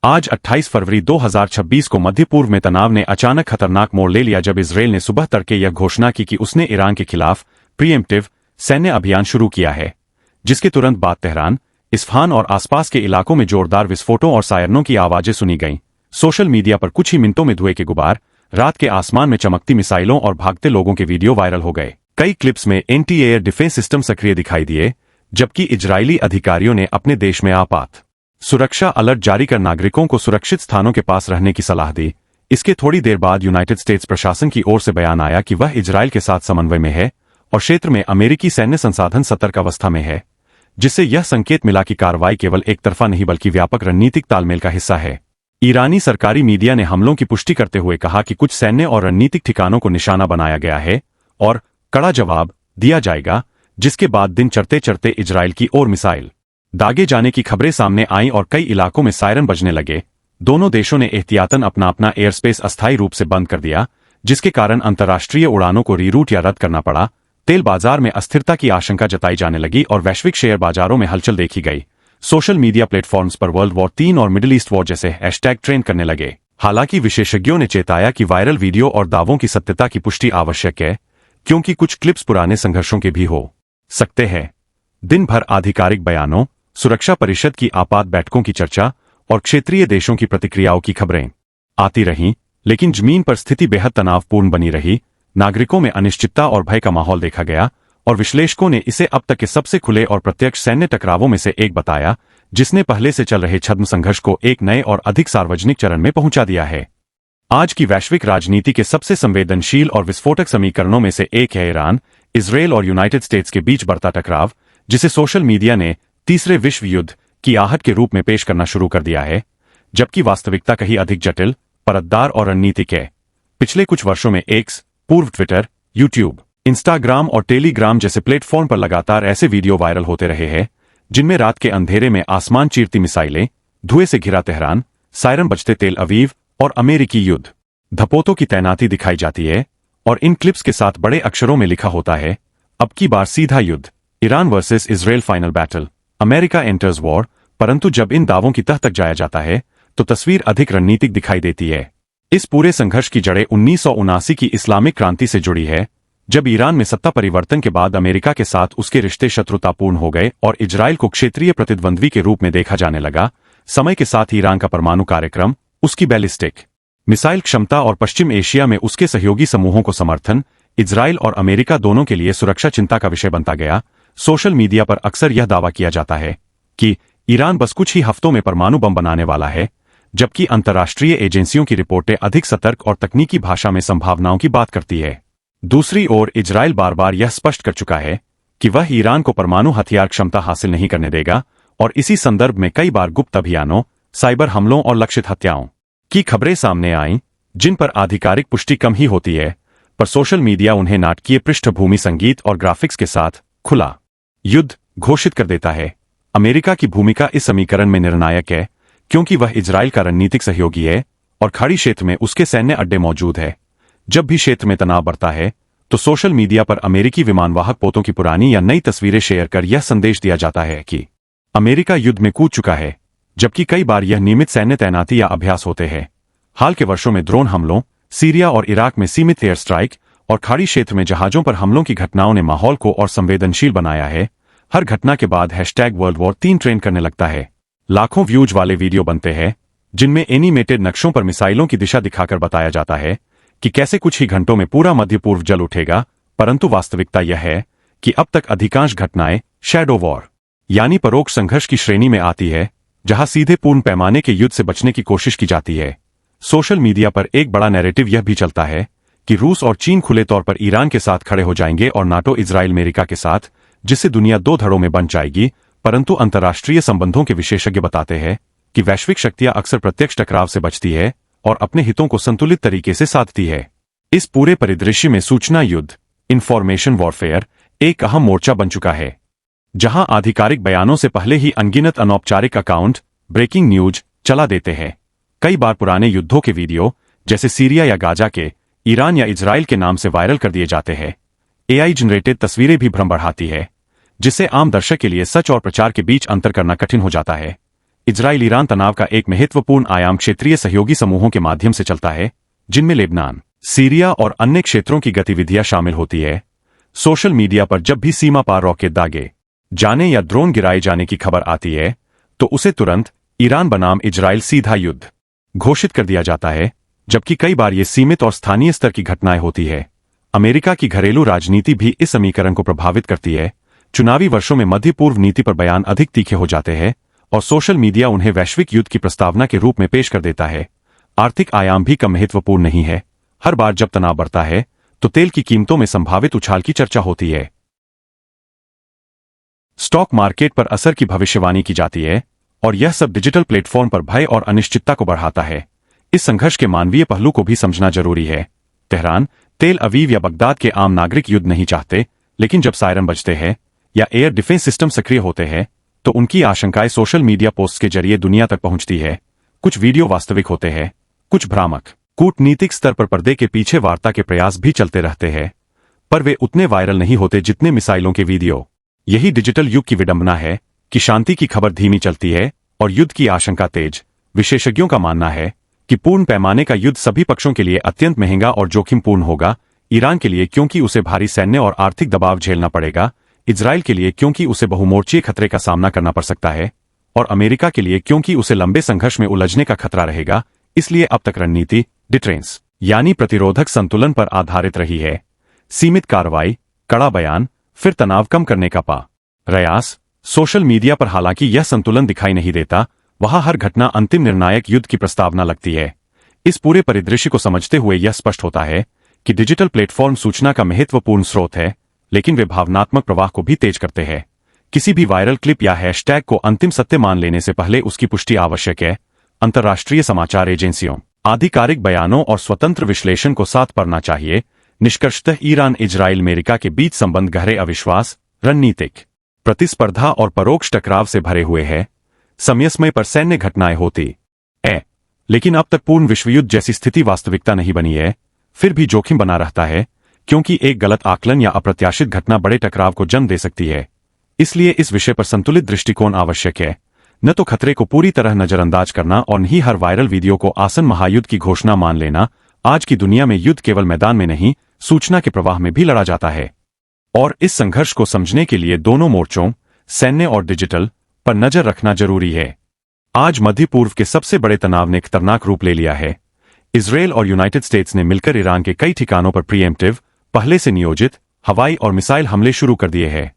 आज 28 फरवरी 2026 को मध्य पूर्व में तनाव ने अचानक खतरनाक मोड़ ले लिया जब इजरायल ने सुबह तड़के यह घोषणा की कि उसने ईरान के खिलाफ प्रीएम्प्टिव सैन्य अभियान शुरू किया है, जिसके तुरंत बाद तेहरान, इस्फहान और आसपास के इलाकों में जोरदार विस्फोटों और सायरनों की आवाजें सुनी गईं। सोशल मीडिया पर कुछ ही मिनटों में धुएं के गुबार, रात के आसमान में चमकती मिसाइलों और भागते लोगों के वीडियो वायरल हो गए। कई क्लिप्स में एंटी एयर डिफेंस सिस्टम सक्रिय दिखाई दिए, जबकि इजरायली अधिकारियों ने अपने देश में आपात सुरक्षा अलर्ट जारी कर नागरिकों को सुरक्षित स्थानों के पास रहने की सलाह दी। इसके थोड़ी देर बाद यूनाइटेड स्टेट्स प्रशासन की ओर से बयान आया कि वह इजरायल के साथ समन्वय में है और क्षेत्र में अमेरिकी सैन्य संसाधन सतर्क अवस्था में है, जिससे यह संकेत मिला कि कार्रवाई केवल एक तरफा नहीं बल्कि व्यापक रणनीतिक तालमेल का हिस्सा है। ईरानी सरकारी मीडिया ने हमलों की पुष्टि करते हुए कहा कि कुछ सैन्य और रणनीतिक ठिकानों को निशाना बनाया गया है और कड़ा जवाब दिया जाएगा, जिसके बाद दिन चढ़ते चढ़ते इजरायल की ओर मिसाइल दागे जाने की खबरें सामने आईं और कई इलाकों में सायरन बजने लगे। दोनों देशों ने एहतियातन अपना एयर स्पेस अस्थायी रूप से बंद कर दिया, जिसके कारण अंतर्राष्ट्रीय उड़ानों को रीरूट या रद्द करना पड़ा। तेल बाजार में अस्थिरता की आशंका जताई जाने लगी और वैश्विक शेयर बाजारों में हलचल देखी गई। सोशल मीडिया प्लेटफॉर्म्स पर वर्ल्ड वॉर 3 और मिडिल ईस्ट वॉर जैसे हैशटैग ट्रेंड करने लगे। हालांकि विशेषज्ञों ने चेताया कि वायरल वीडियो और दावों की सत्यता की पुष्टि आवश्यक है, क्योंकि कुछ क्लिप्स पुराने संघर्षों के भी हो सकते हैं। दिन भर आधिकारिक बयानों, सुरक्षा परिषद की आपात बैठकों की चर्चा और क्षेत्रीय देशों की प्रतिक्रियाओं की खबरें आती रहीं, लेकिन जमीन पर स्थिति बेहद तनावपूर्ण बनी रही। नागरिकों में अनिश्चितता और भय का माहौल देखा गया और विश्लेषकों ने इसे अब तक के सबसे खुले और प्रत्यक्ष सैन्य टकरावों में से एक बताया, जिसने पहले से चल रहे छद्म संघर्ष को एक नए और अधिक सार्वजनिक चरण में पहुंचा दिया है। आज की वैश्विक राजनीति के सबसे संवेदनशील और विस्फोटक समीकरणों में से एक है ईरान, इजरायल और यूनाइटेड स्टेट्स के बीच बढ़ता टकराव, जिसे सोशल मीडिया ने तीसरे विश्व युद्ध की आहट के रूप में पेश करना शुरू कर दिया है, जबकि वास्तविकता कहीं अधिक जटिल, परतदार और रणनीतिक है। पिछले कुछ वर्षों में एक्स, पूर्व ट्विटर, यूट्यूब, इंस्टाग्राम और टेलीग्राम जैसे प्लेटफॉर्म पर लगातार ऐसे वीडियो वायरल होते रहे हैं, जिनमें रात के अंधेरे में आसमान चीरती मिसाइलें, धुएं से घिरा तेहरान, सायरन बजते तेल अवीव और अमेरिकी युद्ध धपोतों की तैनाती दिखाई जाती है। और इन क्लिप्स के साथ बड़े अक्षरों में लिखा होता है, अब की बार सीधा युद्ध, Iran versus Israel final battle, America enters war. परंतु जब इन दावों की तह तक जाया जाता है तो तस्वीर अधिक रणनीतिक दिखाई देती है। इस पूरे संघर्ष की जड़ें 1979 की इस्लामिक क्रांति से जुड़ी है, जब ईरान में सत्ता परिवर्तन के बाद अमेरिका के साथ उसके रिश्ते शत्रुतापूर्ण हो गए और इजरायल को क्षेत्रीय प्रतिद्वंद्वी के रूप में देखा जाने लगा। समय के साथ ईरान का परमाणु कार्यक्रम, उसकी बैलिस्टिक मिसाइल क्षमता और पश्चिम एशिया में उसके सहयोगी समूहों को समर्थन इजरायल और अमेरिका दोनों के लिए सुरक्षा चिंता का विषय बनता गया। सोशल मीडिया पर अक्सर यह दावा किया जाता है कि ईरान बस कुछ ही हफ्तों में परमाणु बम बनाने वाला है, जबकि अंतर्राष्ट्रीय एजेंसियों की रिपोर्टें अधिक सतर्क और तकनीकी भाषा में संभावनाओं की बात करती है। दूसरी ओर इजरायल बार बार यह स्पष्ट कर चुका है कि वह ईरान को परमाणु हथियार क्षमता हासिल नहीं करने देगा और इसी संदर्भ में कई बार गुप्त अभियानों, साइबर हमलों और लक्षित हत्याओं की खबरें सामने आईं, जिन पर आधिकारिक पुष्टि कम ही होती है, पर सोशल मीडिया उन्हें नाटकीय पृष्ठभूमि संगीत और ग्राफिक्स के साथ खुला युद्ध घोषित कर देता है। अमेरिका की भूमिका इस समीकरण में निर्णायक है, क्योंकि वह इजरायल का रणनीतिक सहयोगी है और खाड़ी क्षेत्र में उसके सैन्य अड्डे मौजूद है। जब भी क्षेत्र में तनाव बढ़ता है तो सोशल मीडिया पर अमेरिकी विमानवाहक पोतों की पुरानी या नई तस्वीरें शेयर कर यह संदेश दिया जाता है कि अमेरिका युद्ध में कूद चुका है, जबकि कई बार यह नियमित सैन्य तैनाती या अभ्यास होते हैं। हाल के वर्षों में ड्रोन हमलों, सीरिया और इराक में सीमित एयर स्ट्राइक और खाड़ी क्षेत्र में जहाजों पर हमलों की घटनाओं ने माहौल को और संवेदनशील बनाया है। हर घटना के बाद हैशटैग वर्ल्ड वॉर 3 ट्रेंड करने लगता है। लाखों व्यूज वाले वीडियो बनते हैं, जिनमें एनिमेटेड नक्शों पर मिसाइलों की दिशा दिखाकर बताया जाता है कि कैसे कुछ ही घंटों में पूरा मध्य पूर्व जल उठेगा। परंतु वास्तविकता यह है कि अब तक अधिकांश घटनाएं शैडो वॉर यानी परोक्ष संघर्ष की श्रेणी में आती है, जहां सीधे पूर्ण पैमाने के युद्ध से बचने की कोशिश की जाती है। सोशल मीडिया पर एक बड़ा नैरेटिव यह भी चलता है कि रूस और चीन खुले तौर पर ईरान के साथ खड़े हो जाएंगे और नाटो इजरायल अमेरिका के साथ, जिससे दुनिया 2 धड़ों में बंट जाएगी। परंतु अंतर्राष्ट्रीय संबंधों के विशेषज्ञ बताते हैं कि वैश्विक शक्तियां अक्सर प्रत्यक्ष टकराव से बचती है और अपने हितों को संतुलित तरीके से साधती है। इस पूरे परिदृश्य में सूचना युद्ध, इंफॉर्मेशन वॉरफेयर, एक अहम मोर्चा बन चुका है, जहां आधिकारिक बयानों से पहले ही अनगिनत अनौपचारिक अकाउंट ब्रेकिंग न्यूज चला देते हैं। कई बार पुराने युद्धों के वीडियो, जैसे सीरिया या गाजा के, ईरान या इजरायल के नाम से वायरल कर दिए जाते हैं। एआई जनरेटेड तस्वीरें भी भ्रम बढ़ाती है, जिससे आम दर्शक के लिए सच और प्रचार के बीच अंतर करना कठिन हो जाता है। इजराइल ईरान तनाव का एक महत्वपूर्ण आयाम क्षेत्रीय सहयोगी समूहों के माध्यम से चलता है, जिनमें लेबनान, सीरिया और अन्य क्षेत्रों की गतिविधियां शामिल होती है। सोशल मीडिया पर जब भी सीमा पार रॉकेट दागे जाने या ड्रोन गिराए जाने की खबर आती है, तो उसे तुरंत ईरान बनाम इजराइल सीधा युद्ध घोषित कर दिया जाता है, जबकि कई बार ये सीमित और स्थानीय स्तर की घटनाएं होती है। अमेरिका की घरेलू राजनीति भी इस समीकरण को प्रभावित करती है। चुनावी वर्षों में मध्य पूर्व नीति पर बयान अधिक तीखे हो जाते हैं और सोशल मीडिया उन्हें वैश्विक युद्ध की प्रस्तावना के रूप में पेश कर देता है। आर्थिक आयाम भी कम महत्वपूर्ण नहीं है। हर बार जब तनाव बढ़ता है, तो तेल की कीमतों में संभावित उछाल की चर्चा होती है। स्टॉक मार्केट पर असर की भविष्यवाणी की जाती है और यह सब डिजिटल प्लेटफॉर्म पर भय और अनिश्चितता को बढ़ाता है। इस संघर्ष के मानवीय पहलू को भी समझना जरूरी है। तेहरान, तेल अवीव या बगदाद के आम नागरिक युद्ध नहीं चाहते, लेकिन जब सायरन बजते हैं या एयर डिफेंस सिस्टम सक्रिय होते हैं, तो उनकी आशंकाएं सोशल मीडिया पोस्ट के जरिए दुनिया तक पहुंचती है। कुछ वीडियो वास्तविक होते हैं, कुछ भ्रामक। कूटनीतिक स्तर पर पर्दे के पीछे वार्ता के प्रयास भी चलते रहते हैं, पर वे उतने वायरल नहीं होते जितने मिसाइलों के वीडियो। यही डिजिटल युग की विडंबना है कि शांति की खबर धीमी चलती है और युद्ध की आशंका तेज। विशेषज्ञों का मानना है कि पूर्ण पैमाने का युद्ध सभी पक्षों के लिए अत्यंत महंगा और जोखिमपूर्ण होगा। ईरान के लिए क्योंकि उसे भारी सैन्य और आर्थिक दबाव झेलना पड़ेगा, इजराइल के लिए क्योंकि उसे बहुमोर्चीय खतरे का सामना करना पड़ सकता है, और अमेरिका के लिए क्योंकि उसे लंबे संघर्ष में उलझने का खतरा रहेगा। इसलिए अब तक रणनीति डिटरेंस यानी प्रतिरोधक संतुलन पर आधारित रही है। सीमित कार्रवाई, कड़ा बयान, फिर तनाव कम करने का प्रयास। सोशल मीडिया पर हालांकि यह संतुलन दिखाई नहीं देता, वहां हर घटना अंतिम निर्णायक युद्ध की प्रस्तावना लगती है। इस पूरे परिदृश्य को समझते हुए यह स्पष्ट होता है कि डिजिटल प्लेटफॉर्म सूचना का महत्वपूर्ण स्रोत है, लेकिन वे भावनात्मक प्रवाह को भी तेज करते हैं। किसी भी वायरल क्लिप या हैशटैग को अंतिम सत्य मान लेने से पहले उसकी पुष्टि आवश्यक है। अंतर्राष्ट्रीय समाचार एजेंसियों, आधिकारिक बयानों और स्वतंत्र विश्लेषण को साथ पढ़ना चाहिए। निष्कर्षतः ईरान इजराइल अमेरिका के बीच संबंध गहरे अविश्वास, रणनीतिक प्रतिस्पर्धा और परोक्ष टकराव से भरे हुए हैं। समय समय पर सैन्य घटनाएं होती है, लेकिन अब तक पूर्ण विश्वयुद्ध जैसी स्थिति वास्तविकता नहीं बनी है। फिर भी जोखिम बना रहता है, क्योंकि एक गलत आकलन या अप्रत्याशित घटना बड़े टकराव को जन्म दे सकती है। इसलिए इस विषय पर संतुलित दृष्टिकोण आवश्यक है, न तो खतरे को पूरी तरह नजरअंदाज करना और न ही हर वायरल वीडियो को आसन महायुद्ध की घोषणा मान लेना। आज की दुनिया में युद्ध केवल मैदान में नहीं, सूचना के प्रवाह में भी लड़ा जाता है, और इस संघर्ष को समझने के लिए दोनों मोर्चों, सैन्य और डिजिटल, पर नजर रखना जरूरी है। आज मध्य पूर्व के सबसे बड़े तनाव ने खतरनाक रूप ले लिया है। इजराइल और यूनाइटेड स्टेट्स ने मिलकर ईरान के कई ठिकानों पर प्रीएम्प्टिव, पहले से नियोजित हवाई और मिसाइल हमले शुरू कर दिए हैं।